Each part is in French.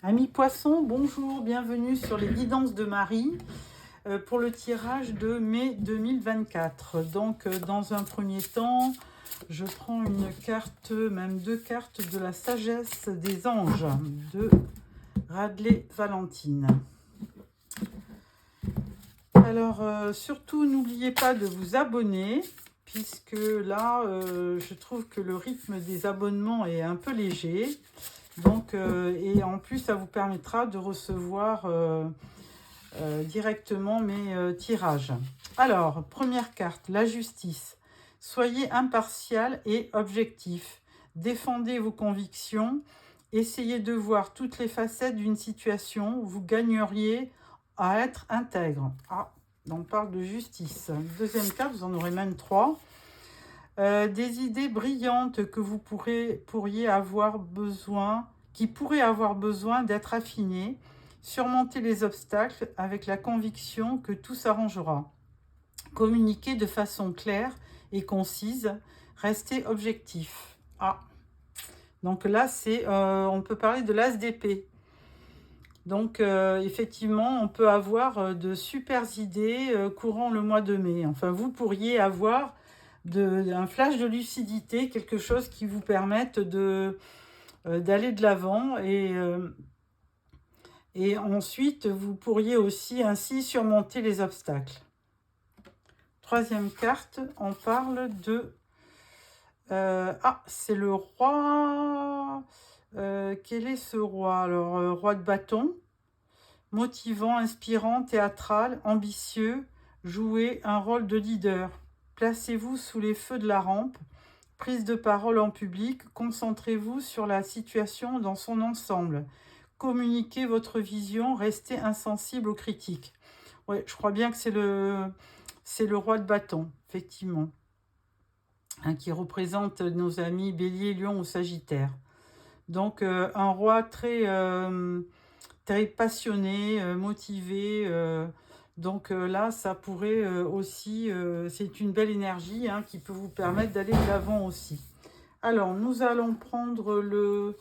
Amis poissons, bonjour, bienvenue sur les guidances de Marie pour le tirage de mai 2024. Donc, dans un premier temps, je prends une carte, même deux cartes de la sagesse des anges de Radley Valentine. Alors, surtout, n'oubliez pas de vous abonner, puisque là, je trouve que le rythme des abonnements est un peu léger. Donc, et en plus, ça vous permettra de recevoir directement mes tirages. Alors, première carte, la justice. Soyez impartial et objectif. Défendez vos convictions. Essayez de voir toutes les facettes d'une situation. Vous gagneriez à être intègre. Ah, on parle de justice. Deuxième carte, vous en aurez même trois. Des idées brillantes que vous pourriez avoir besoin, qui pourraient avoir besoin d'être affinées. Surmonter les obstacles avec la conviction que tout s'arrangera. Communiquer de façon claire et concise. Rester objectif. Ah, donc là, on peut parler de l'as d'épée. Donc, effectivement, on peut avoir de super idées courant le mois de mai. Enfin, vous pourriez avoir un flash de lucidité, quelque chose qui vous permette d'aller de l'avant et ensuite vous pourriez aussi ainsi surmonter les obstacles. Troisième carte, on parle de c'est le roi. Quel est ce roi? Alors, roi de bâton, motivant, inspirant, théâtral, ambitieux, jouez un rôle de leader. Placez-vous sous les feux de la rampe. Prise de parole en public, concentrez-vous sur la situation dans son ensemble. Communiquez votre vision, restez insensible aux critiques. Ouais, je crois bien que c'est le roi de bâton, effectivement, qui représente nos amis Bélier, Lion ou Sagittaire. Donc, un roi très, très passionné, motivé. Donc là, ça pourrait aussi, c'est une belle énergie qui peut vous permettre d'aller de l'avant aussi. Alors, nous allons prendre le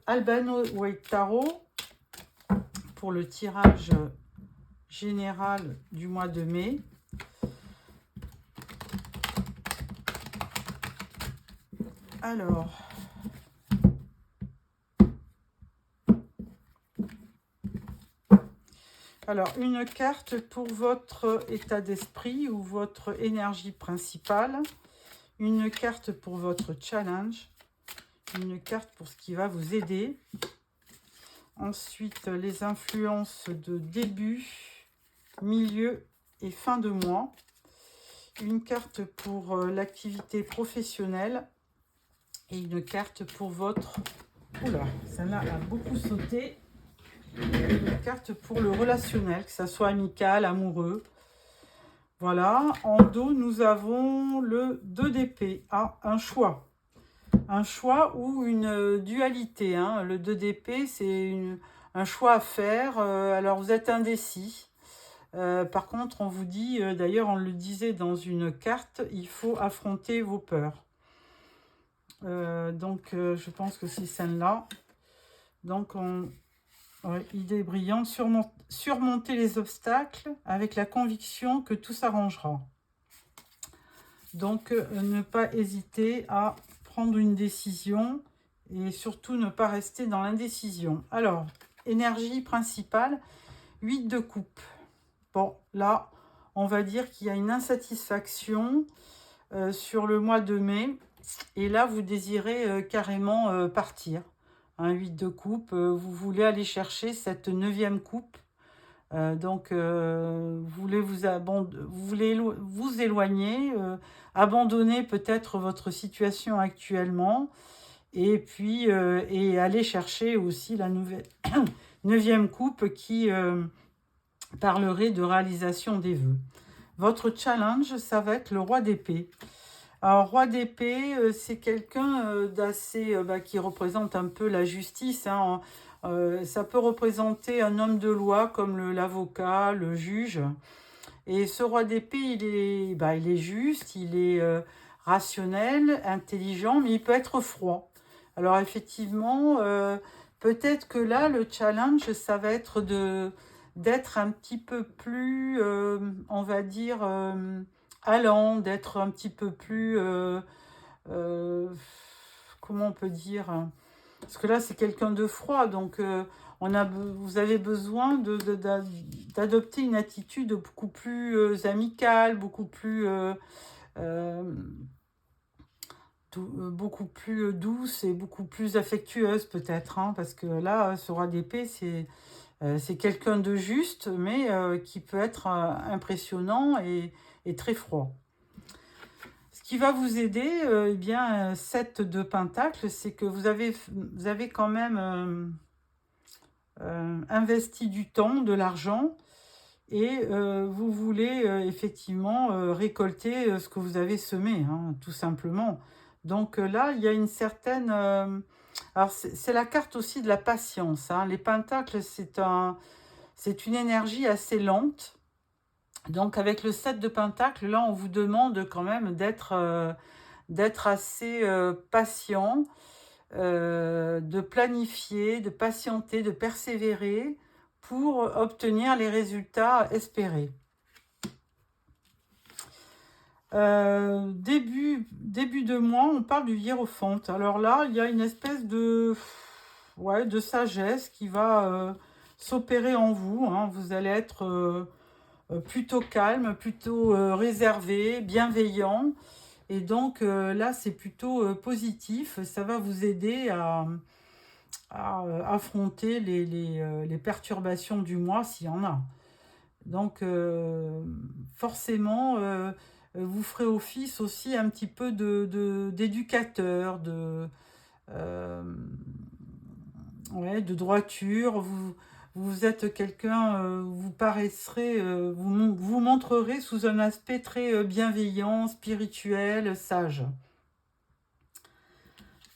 Albano White Tarot pour le tirage général du mois de mai. Alors, une carte pour votre état d'esprit ou votre énergie principale. Une carte pour votre challenge. Une carte pour ce qui va vous aider. Ensuite, les influences de début, milieu et fin de mois. Une carte pour l'activité professionnelle. Et une carte pour votre... Oula, celle-là a beaucoup sauté. Une carte pour le relationnel, que ça soit amical, amoureux. Voilà, en dos, nous avons le 2 d'épée. Ah, un choix. Un choix ou une dualité. Le 2 d'épée, c'est un choix à faire. Alors, vous êtes indécis. Par contre, on vous dit, d'ailleurs, on le disait dans une carte, il faut affronter vos peurs. Donc, je pense que c'est celle-là. Donc, idée brillante, surmonter les obstacles avec la conviction que tout s'arrangera. Donc, ne pas hésiter à prendre une décision et surtout ne pas rester dans l'indécision. Alors, énergie principale, 8 de coupe. Bon, là, on va dire qu'il y a une insatisfaction sur le mois de mai. Et là, vous désirez carrément partir. Un 8 de coupe, vous voulez aller chercher cette 9e coupe. Donc, vous voulez vous éloigner, abandonner peut-être votre situation actuellement, et puis et aller chercher aussi la 9e coupe qui parlerait de réalisation des vœux. Votre challenge, ça va être le roi d'épée. Alors, roi d'épée, c'est quelqu'un d'assez qui représente un peu la justice. Ça peut représenter un homme de loi comme l'avocat, le juge. Et ce roi d'épée, il est juste, il est rationnel, intelligent, mais il peut être froid. Alors effectivement, Peut-être que là, le challenge, ça va être d'être un petit peu plus, on va dire, allant, d'être un petit peu plus, euh, comment on peut dire? Parce que là, c'est quelqu'un de froid, donc vous avez besoin d'adopter une attitude beaucoup plus amicale, euh, beaucoup plus douce et beaucoup plus affectueuse peut-être, hein, parce que là, ce roi d'épée, c'est quelqu'un de juste, mais qui peut être impressionnant et très froid. Ce qui va vous aider, eh bien, 7 de Pentacle, c'est que vous avez quand même investi du temps, de l'argent, et vous voulez effectivement récolter ce que vous avez semé, hein, tout simplement. Donc là, il y a une certaine... alors, c'est la carte aussi de la patience, hein. Les pentacles, c'est une énergie assez lente. Donc avec le 7 de Pentacle, là, on vous demande quand même d'être assez patient, de planifier, de patienter, de persévérer pour obtenir les résultats espérés. Début de mois, on parle du hiérophante. Alors là, il y a une espèce de sagesse qui va s'opérer en vous, hein. Vous allez être plutôt calme, plutôt réservé, bienveillant. Et donc là, c'est plutôt positif. Ça va vous aider à affronter les perturbations du mois s'il y en a. Donc forcément, vous ferez office aussi un petit peu d'éducateur, euh, ouais, de droiture. Vous êtes quelqu'un, vous paraîtrez, vous montrerez sous un aspect très bienveillant, spirituel, sage.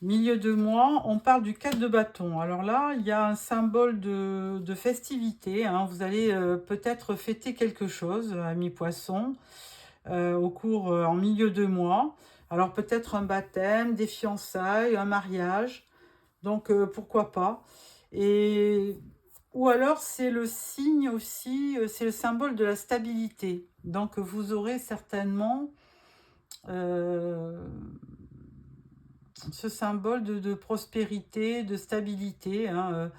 Milieu de mois, on parle du 4 de bâton. Alors là, il y a un symbole de festivité, hein. Vous allez peut-être fêter quelque chose, amis poissons, en milieu de mois. Alors peut-être un baptême, des fiançailles, un mariage. Donc pourquoi pas. Ou alors c'est le signe aussi, c'est le symbole de la stabilité. Donc vous aurez certainement ce symbole de prospérité, de stabilité, hein,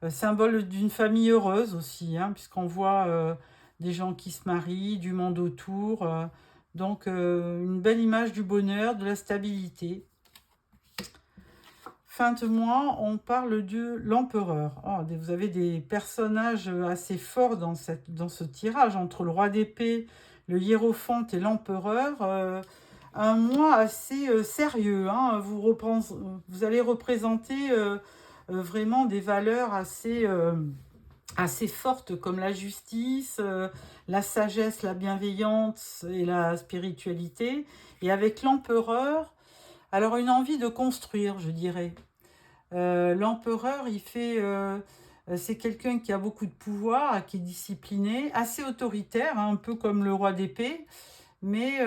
symbole d'une famille heureuse aussi, hein, puisqu'on voit des gens qui se marient, du monde autour. Donc une belle image du bonheur, de la stabilité. Fin de mois, on parle de l'empereur. Oh, vous avez des personnages assez forts dans ce tirage, entre le roi d'épée, le hiérophante et l'empereur. Un mois assez sérieux, hein. Vous allez représenter vraiment des valeurs assez fortes comme la justice, la sagesse, la bienveillance et la spiritualité. Et avec l'empereur, alors une envie de construire, je dirais. L'empereur, c'est quelqu'un qui a beaucoup de pouvoir, qui est discipliné, assez autoritaire, hein, un peu comme le roi d'épée, mais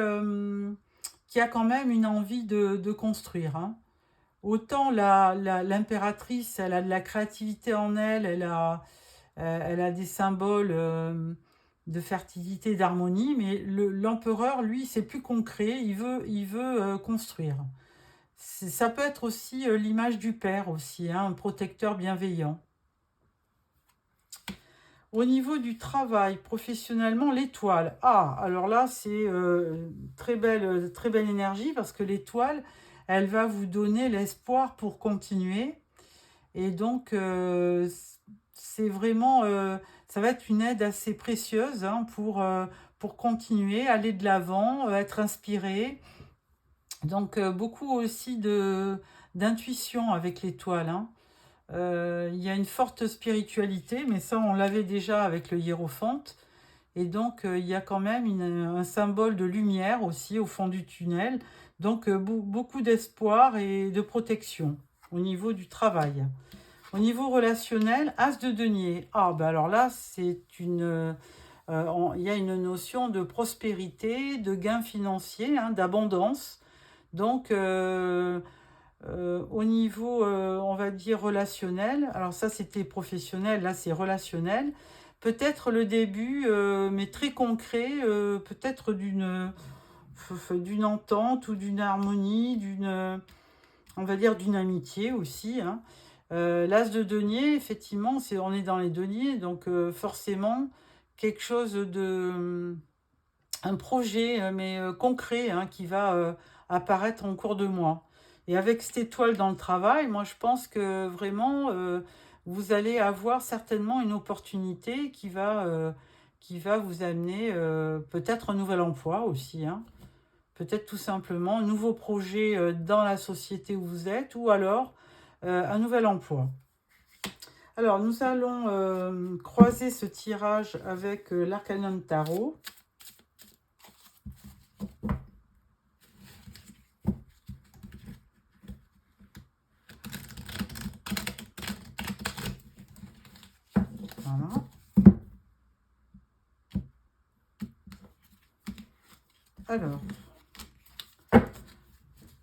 qui a quand même une envie de construire, hein. Autant l'impératrice, elle a de la créativité en elle, elle a des symboles de fertilité, d'harmonie, mais l'empereur, lui, c'est plus concret, il veut construire. Ça peut être aussi l'image du père aussi, hein, un protecteur bienveillant. Au niveau du travail, professionnellement, l'étoile. Ah, alors là, c'est très belle énergie parce que l'étoile, elle va vous donner l'espoir pour continuer. Et donc, c'est vraiment, ça va être une aide assez précieuse, hein, pour continuer, aller de l'avant, être inspiré. Donc, beaucoup aussi d'intuition avec l'étoile, hein. Il y a une forte spiritualité, mais ça, on l'avait déjà avec le hiérophante. Et donc, il y a quand même un symbole de lumière aussi au fond du tunnel. Donc, beaucoup d'espoir et de protection au niveau du travail. Au niveau relationnel, As de denier. Ah, ben alors là, il y a une notion de prospérité, de gain financier, hein, d'abondance. Donc, au niveau, on va dire, relationnel. Alors ça, c'était professionnel, là, c'est relationnel. Peut-être le début, mais très concret, peut-être d'une entente ou d'une harmonie, on va dire, d'une amitié aussi, hein. L'as de denier, effectivement, on est dans les deniers, donc forcément, quelque chose un projet, mais concret, hein, qui va apparaître en cours de mois. Et avec cette étoile dans le travail, moi je pense que vraiment, vous allez avoir certainement une opportunité qui va vous amener peut-être un nouvel emploi aussi, hein. Peut-être tout simplement un nouveau projet dans la société où vous êtes, ou alors un nouvel emploi. Alors, nous allons croiser ce tirage avec l'Arcanum Tarot. Voilà. Alors,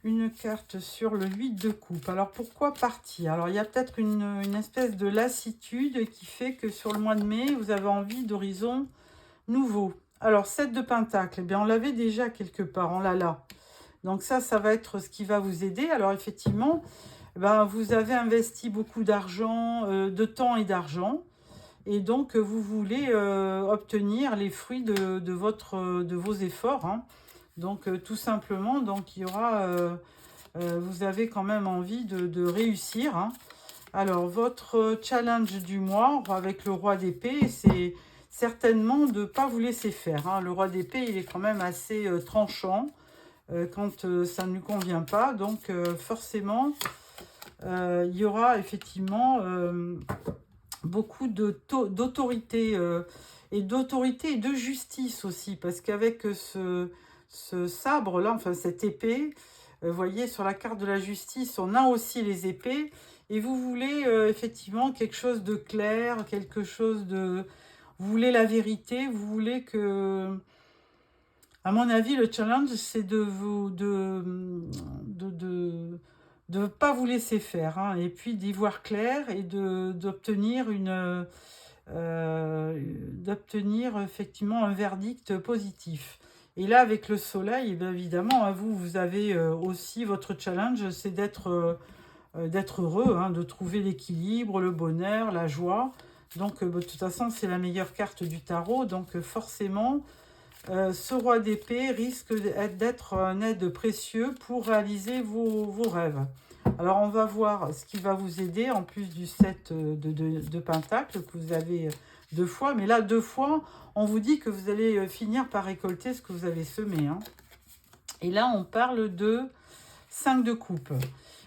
une carte sur le 8 de coupe. Alors, pourquoi partir? Alors, il y a peut-être une espèce de lassitude qui fait que sur le mois de mai, vous avez envie d'horizons nouveaux. Alors, 7 de pentacle, eh bien, on l'avait déjà quelque part, on l'a là. Donc ça va être ce qui va vous aider. Alors, effectivement, ben, vous avez investi beaucoup d'argent, de temps et d'argent. Et donc, vous voulez obtenir les fruits de vos efforts, hein. Donc, tout simplement, donc, il y aura, vous avez quand même envie de réussir, hein. Alors, votre challenge du mois avec le roi d'épée, c'est certainement de ne pas vous laisser faire, hein. Le roi d'épée, il est quand même assez tranchant quand ça ne lui convient pas. Donc, forcément, il y aura effectivement beaucoup d'autorité et de justice aussi, parce qu'avec ce sabre-là, enfin cette épée, vous voyez, sur la carte de la justice, on a aussi les épées, et vous voulez effectivement quelque chose de clair, quelque chose de... Vous voulez la vérité, vous voulez que... À mon avis, le challenge, c'est de ne pas vous laisser faire, hein, et puis d'y voir clair et d'obtenir d'obtenir effectivement un verdict positif. Et là, avec le soleil, eh bien évidemment, hein, vous avez aussi votre challenge, c'est d'être heureux, hein, de trouver l'équilibre, le bonheur, la joie. Donc, de toute façon, c'est la meilleure carte du tarot. Donc, forcément, ce roi d'épée risque d'être un aide précieux pour réaliser vos rêves. Alors, on va voir ce qui va vous aider, en plus du 7 de pentacle que vous avez 2 fois. Mais là, 2 fois, on vous dit que vous allez finir par récolter ce que vous avez semé, hein. Et là, on parle de 5 de coupe.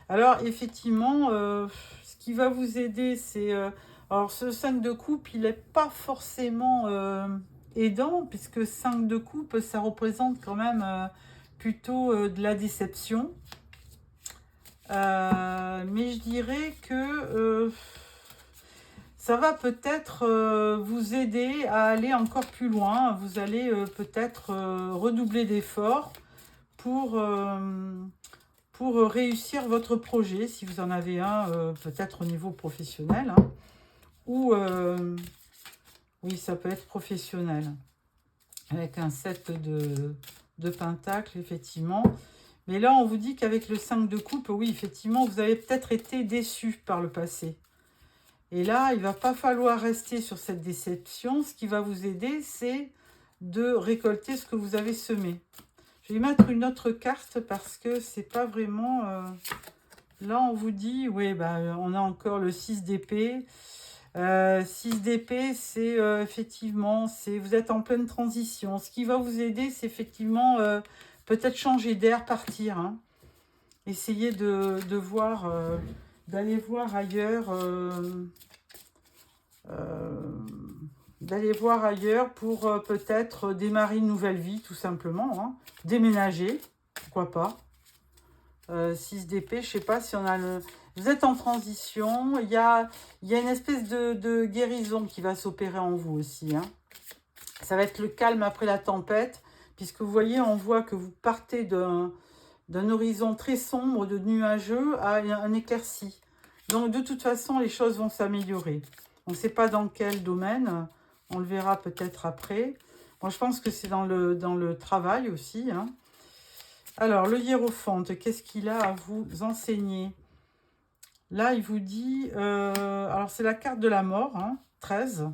Alors, effectivement, ce qui va vous aider, c'est... alors, ce 5 de coupe, il n'est pas forcément aidant, puisque 5 de coupe, ça représente quand même plutôt de la déception. Mais je dirais que ça va peut-être vous aider à aller encore plus loin. Vous allez peut-être redoubler d'efforts pour réussir votre projet, si vous en avez un, peut-être au niveau professionnel, hein, ou, oui, ça peut être professionnel, avec un 7 de pentacle, effectivement. Mais là, on vous dit qu'avec le 5 de coupe, oui, effectivement, vous avez peut-être été déçu par le passé. Et là, il ne va pas falloir rester sur cette déception. Ce qui va vous aider, c'est de récolter ce que vous avez semé. Je vais mettre une autre carte parce que c'est pas vraiment... Là, on vous dit, oui, bah, on a encore le 6 d'épée. 6 d'épée, c'est effectivement, vous êtes en pleine transition. Ce qui va vous aider, c'est effectivement peut-être changer d'air, partir, hein. Essayez de voir, d'aller voir ailleurs. D'aller voir ailleurs pour peut-être démarrer une nouvelle vie, tout simplement, hein. Déménager, pourquoi pas. 6 d'épée, je sais pas si on a le... Vous êtes en transition, il y a une espèce de guérison qui va s'opérer en vous aussi, hein. Ça va être le calme après la tempête, puisque vous voyez, on voit que vous partez d'un horizon très sombre, de nuageux, à un éclairci. Donc, de toute façon, les choses vont s'améliorer. On ne sait pas dans quel domaine, on le verra peut-être après. Moi, je pense que c'est dans le travail aussi, hein. Alors, le hiérophante, qu'est-ce qu'il a à vous enseigner? Là, il vous dit... alors, c'est la carte de la mort, hein, 13.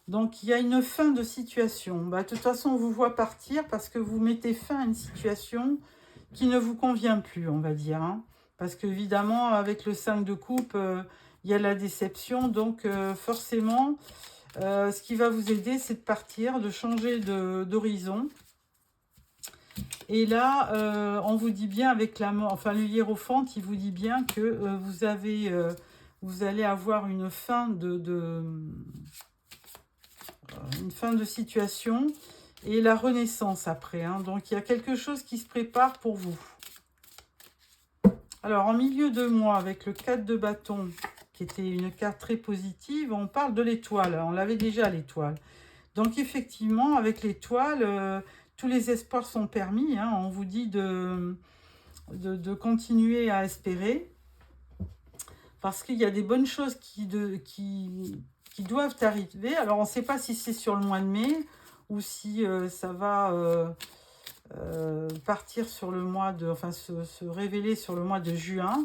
Donc, il y a une fin de situation. Bah, de toute façon, on vous voit partir parce que vous mettez fin à une situation qui ne vous convient plus, on va dire, hein. Parce qu'évidemment, avec le 5 de coupe, il y a la déception. Donc, forcément, ce qui va vous aider, c'est de partir, de changer d'horizon. Et là, on vous dit bien avec la mort, enfin le hiérophante, il vous dit bien que vous allez avoir une fin une fin de situation et la renaissance après, hein. Donc il y a quelque chose qui se prépare pour vous. Alors en milieu de mois, avec le 4 de bâton, qui était une carte très positive, on parle de l'étoile. On l'avait déjà, l'étoile. Donc effectivement, avec l'étoile, tous les espoirs sont permis, hein. On vous dit de continuer à espérer. Parce qu'il y a des bonnes choses qui doivent arriver. Alors on ne sait pas si c'est sur le mois de mai ou si ça va partir sur le mois de... Enfin se révéler sur le mois de juin.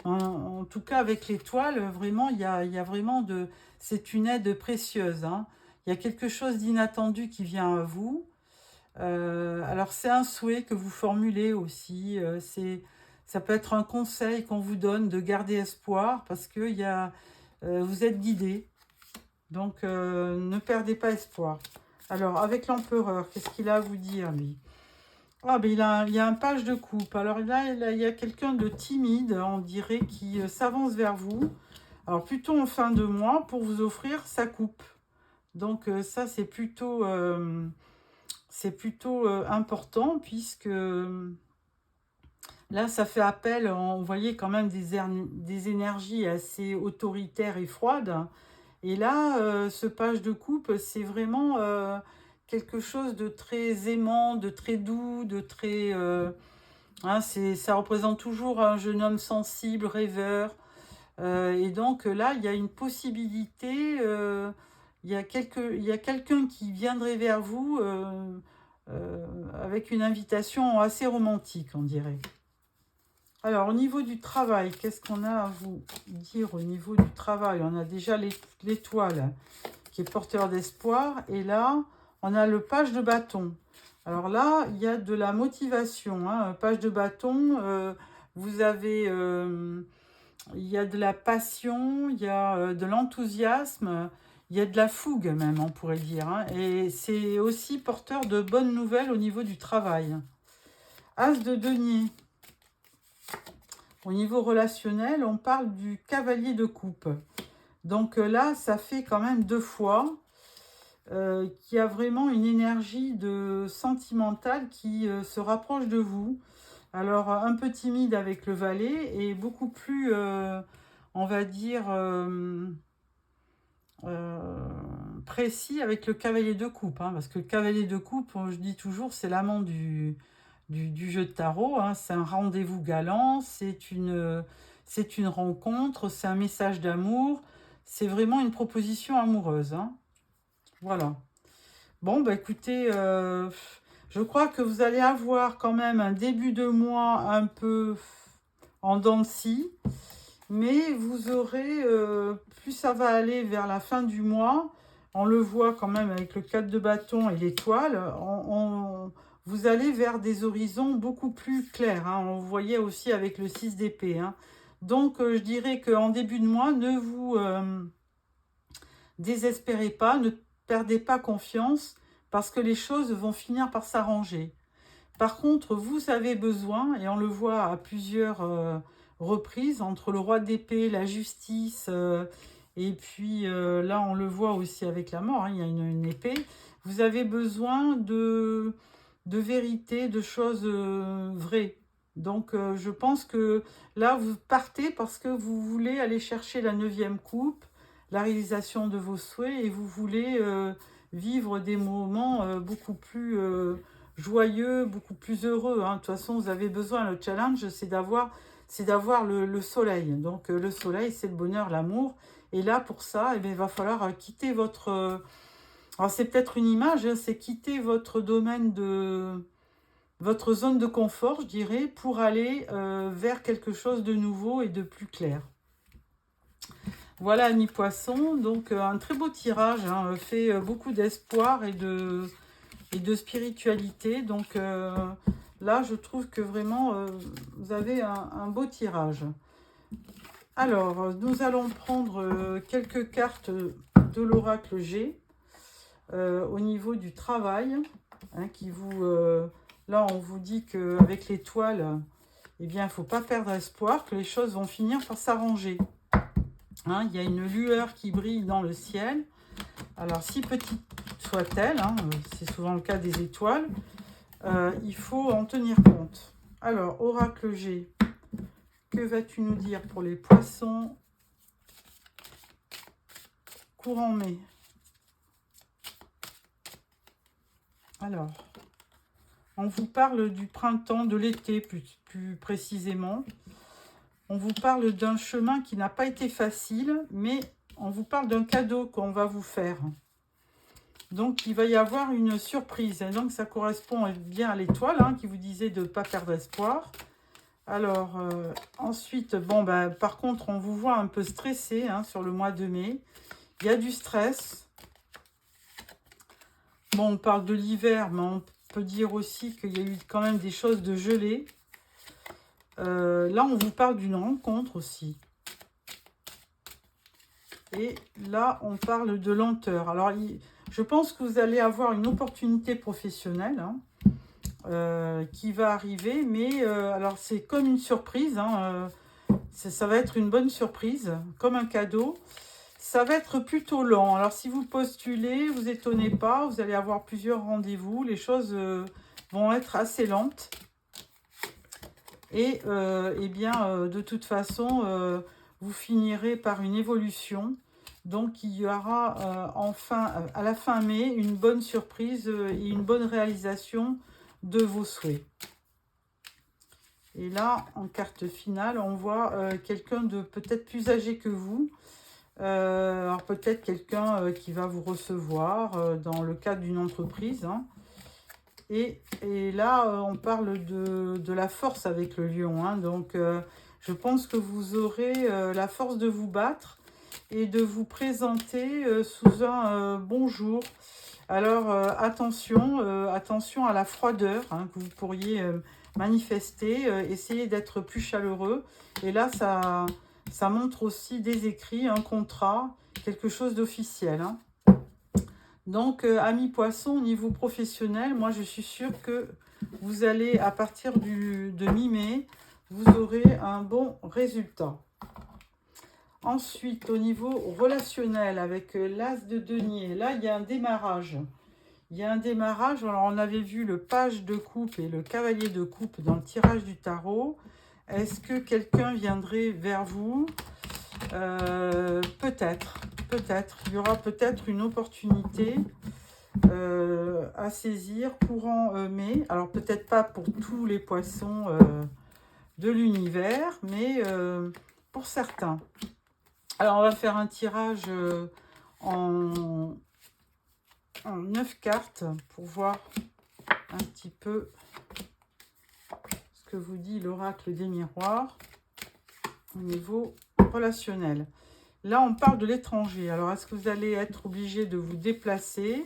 En tout cas, avec l'étoile, vraiment, il y a vraiment de... C'est une aide précieuse, hein. Il y a quelque chose d'inattendu qui vient à vous. Alors, c'est un souhait que vous formulez aussi. Ça peut être un conseil qu'on vous donne de garder espoir parce que vous êtes guidé. Donc, ne perdez pas espoir. Alors, avec l'empereur, qu'est-ce qu'il a à vous dire, lui? Ah, ben il y a un page de coupe. Alors là, il y a quelqu'un de timide, on dirait, qui s'avance vers vous. Alors, plutôt en fin de mois pour vous offrir sa coupe. Donc, ça, c'est plutôt important puisque là, ça fait appel, on voyait quand même des énergies assez autoritaires et froides. Et là, ce page de coupe, c'est vraiment quelque chose de très aimant, de très doux, de très... hein, ça représente toujours un jeune homme sensible, rêveur. Et donc là, il y a une possibilité, il y a quelqu'un qui viendrait vers vous avec une invitation assez romantique, on dirait. Alors, au niveau du travail, qu'est-ce qu'on a à vous dire au niveau du travail? On a déjà l'étoile qui est porteur d'espoir. Et là, on a le page de bâton. Alors là, il y a de la motivation, hein. Page de bâton, vous avez... il y a de la passion, il y a de l'enthousiasme, il y a de la fougue même, on pourrait dire, hein. Et c'est aussi porteur de bonnes nouvelles au niveau du travail. As de denier. Au niveau relationnel, on parle du cavalier de coupe. Donc là, ça fait quand même 2 fois qu'il y a vraiment une énergie sentimentale qui se rapproche de vous. Alors, un peu timide avec le valet et beaucoup plus, on va dire, précis avec le cavalier de coupe, hein, parce que le cavalier de coupe, je dis toujours, c'est l'amant du jeu de tarot, hein. C'est un rendez-vous galant, c'est une rencontre, c'est un message d'amour, c'est vraiment une proposition amoureuse, hein. Voilà. Bon, bah écoutez, je crois que vous allez avoir quand même un début de mois un peu en dents de scie, mais vous aurez, plus ça va aller vers la fin du mois, on le voit quand même avec le 4 de bâton et l'étoile, vous allez vers des horizons beaucoup plus clairs, hein. On voyait aussi avec le 6 d'épée, hein. Donc, je dirais qu'en début de mois, ne vous désespérez pas, ne perdez pas confiance, parce que les choses vont finir par s'arranger. Par contre, vous avez besoin, et on le voit à plusieurs reprises, entre le roi d'épée, la justice, et puis là, on le voit aussi avec la mort, hein, il y a une épée. Vous avez besoin de vérité, de choses vraies. Donc, je pense que là, vous partez parce que vous voulez aller chercher la 9e coupe, la réalisation de vos souhaits, et vous voulez vivre des moments beaucoup plus joyeux, beaucoup plus heureux. Hein. De toute façon, vous avez besoin, le challenge, c'est d'avoir le soleil. Donc, le soleil, c'est le bonheur, l'amour. Et là, pour ça, eh bien, il va falloir quitter votre... alors, c'est peut-être une image, hein, c'est quitter votre domaine de... votre zone de confort, je dirais, pour aller vers quelque chose de nouveau et de plus clair. Voilà, amis poissons, donc un très beau tirage, hein, fait beaucoup d'espoir et de spiritualité. Donc là, je trouve que vraiment, vous avez un beau tirage. Alors, nous allons prendre quelques cartes de l'oracle G au niveau du travail, hein, qui vous... là, on vous dit qu'avec l'étoile, eh bien, il ne faut pas perdre espoir, que les choses vont finir par s'arranger. Hein, il y a une lueur qui brille dans le ciel. Alors, si petite soit-elle, hein, c'est souvent le cas des étoiles, il faut en tenir compte. Alors, oracle G, que vas-tu nous dire pour les poissons courant mai? Alors, on vous parle du printemps, de l'été plus précisément. On vous parle d'un chemin qui n'a pas été facile, mais on vous parle d'un cadeau qu'on va vous faire. Donc, il va y avoir une surprise. Et donc, ça correspond bien à l'étoile, hein, qui vous disait de ne pas perdre espoir. Alors, ensuite, bon, ben, par contre, on vous voit un peu stressé, hein, sur le mois de mai. Il y a du stress. Bon, on parle de l'hiver, mais on peut dire aussi qu'il y a eu quand même des choses de gelées. Là, on vous parle d'une rencontre aussi. Et là, on parle de lenteur. Alors, je pense que vous allez avoir une opportunité professionnelle, hein, qui va arriver. Mais alors, c'est comme une surprise. Hein, ça va être une bonne surprise, comme un cadeau. Ça va être plutôt lent. Alors, si vous postulez, vous étonnez pas. Vous allez avoir plusieurs rendez-vous. Les choses vont être assez lentes. Et eh bien, de toute façon, vous finirez par une évolution. Donc, il y aura enfin, à la fin mai, une bonne surprise et une bonne réalisation de vos souhaits. Et là, en carte finale, on voit quelqu'un de peut-être plus âgé que vous. Alors, peut-être quelqu'un qui va vous recevoir dans le cadre d'une entreprise, hein. Et là, on parle de la force avec le lion, hein. Donc, je pense que vous aurez la force de vous battre et de vous présenter sous un bon jour. Alors, attention à la froideur, hein, que vous pourriez manifester. Essayez d'être plus chaleureux. Et là, ça montre aussi des écrits, un contrat, quelque chose d'officiel, hein. Donc, amis poissons, au niveau professionnel, moi, je suis sûre que vous allez, à partir de mi-mai, vous aurez un bon résultat. Ensuite, au niveau relationnel, avec l'as de denier, là, il y a un démarrage. Il y a un démarrage. Alors, on avait vu le page de coupe et le cavalier de coupe dans le tirage du tarot. Est-ce que quelqu'un viendrait vers vous? Peut-être. Il y aura peut-être une opportunité à saisir courant mai. Alors, peut-être pas pour tous les poissons de l'univers, mais pour certains. Alors, on va faire un tirage en 9 cartes pour voir un petit peu ce que vous dit l'oracle des miroirs au niveau relationnel. Là, on parle de l'étranger. Alors, est-ce que vous allez être obligé de vous déplacer?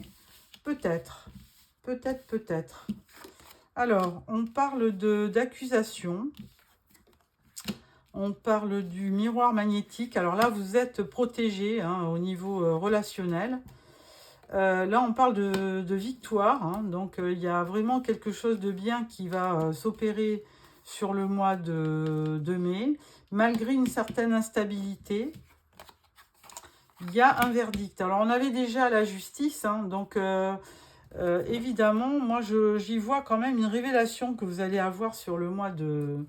Peut-être. Peut-être. Alors, on parle d'accusation. On parle du miroir magnétique. Alors là, vous êtes protégé, hein, au niveau relationnel. Là, on parle de victoire. Hein, donc, il y a vraiment quelque chose de bien qui va s'opérer sur le mois de mai. Malgré une certaine instabilité, il y a un verdict. Alors, on avait déjà la justice. Hein, donc, évidemment, moi, j'y vois quand même une révélation que vous allez avoir sur le mois de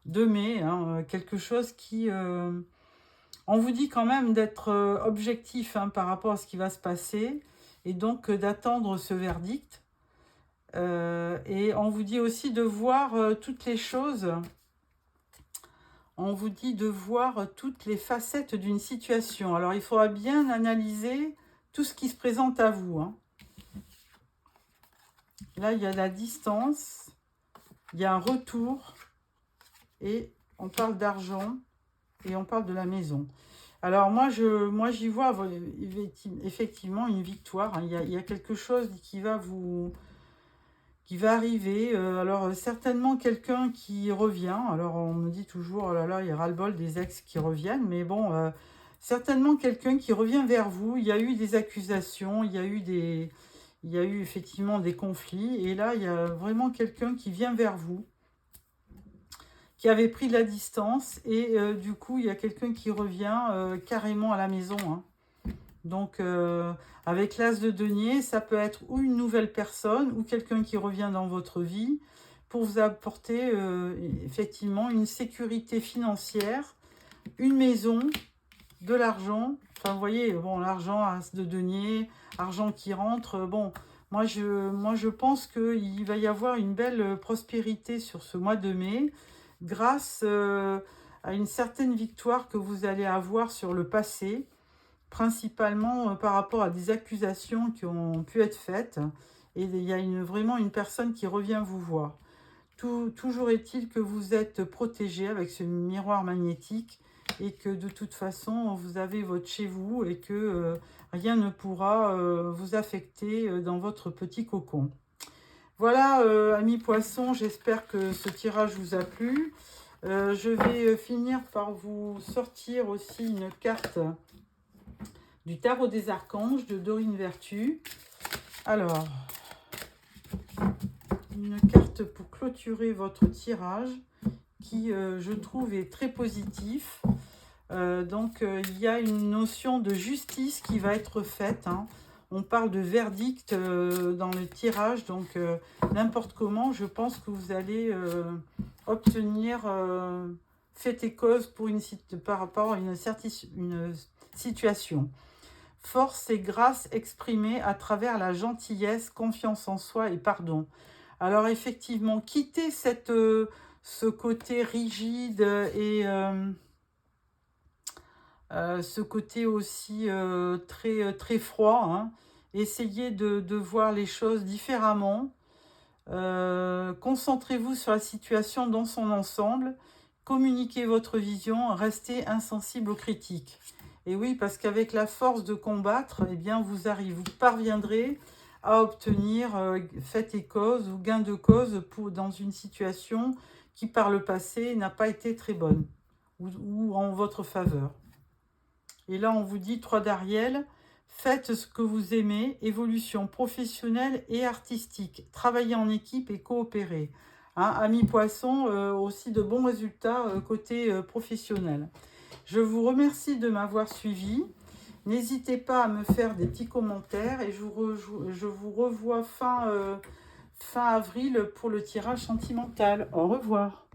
mai, hein, quelque chose qui... on vous dit quand même d'être objectif, hein, par rapport à ce qui va se passer et donc d'attendre ce verdict. Et on vous dit aussi de voir toutes les choses. On vous dit de voir toutes les facettes d'une situation. Alors, il faudra bien analyser tout ce qui se présente à vous, hein. Là, il y a la distance, il y a un retour, et on parle d'argent, et on parle de la maison. Alors, moi, j'y vois effectivement une victoire, hein. Il y a quelque chose qui va arriver. Alors, certainement quelqu'un qui revient. Alors, on me dit toujours, oh là là, il y a ras-le-bol des ex qui reviennent. Mais bon, certainement quelqu'un qui revient vers vous. Il y a eu des accusations, il y a eu effectivement des conflits. Et là, il y a vraiment quelqu'un qui vient vers vous, qui avait pris de la distance. Et du coup, il y a quelqu'un qui revient carrément à la maison, hein. Donc, avec l'as de denier, ça peut être ou une nouvelle personne ou quelqu'un qui revient dans votre vie pour vous apporter effectivement une sécurité financière, une maison, de l'argent. Enfin, vous voyez, bon, l'argent, as de denier, argent qui rentre. Bon, moi, je pense qu'il va y avoir une belle prospérité sur ce mois de mai grâce à une certaine victoire que vous allez avoir sur le passé, principalement par rapport à des accusations qui ont pu être faites. Et il y a vraiment une personne qui revient vous voir. Toujours est-il que vous êtes protégé avec ce miroir magnétique et que de toute façon, vous avez votre chez vous et que rien ne pourra vous affecter dans votre petit cocon. Voilà, amis poissons, j'espère que ce tirage vous a plu. Je vais finir par vous sortir aussi une carte du tarot des archanges de Dorine Vertu. Alors, une carte pour clôturer votre tirage qui, je trouve, est très positif. Donc, il y a une notion de justice qui va être faite, hein. On parle de verdict dans le tirage, donc n'importe comment, je pense que vous allez obtenir fait et cause pour par rapport à une situation. Force et grâce exprimée à travers la gentillesse, confiance en soi et pardon. Alors effectivement, quittez ce côté rigide et ce côté aussi très froid, hein. Essayez de voir les choses différemment. Concentrez-vous sur la situation dans son ensemble. Communiquez votre vision. Restez insensible aux critiques. Et oui, parce qu'avec la force de combattre, eh bien, vous parviendrez à obtenir fait et cause ou gain de cause dans une situation qui, par le passé, n'a pas été très bonne ou en votre faveur. Et là, on vous dit 3 d'Ariel, faites ce que vous aimez, évolution professionnelle et artistique, travaillez en équipe et coopérez. Hein, amis poissons, aussi de bons résultats côté professionnel. Je vous remercie de m'avoir suivi. N'hésitez pas à me faire des petits commentaires et je vous revois fin avril pour le tirage sentimental. Au revoir.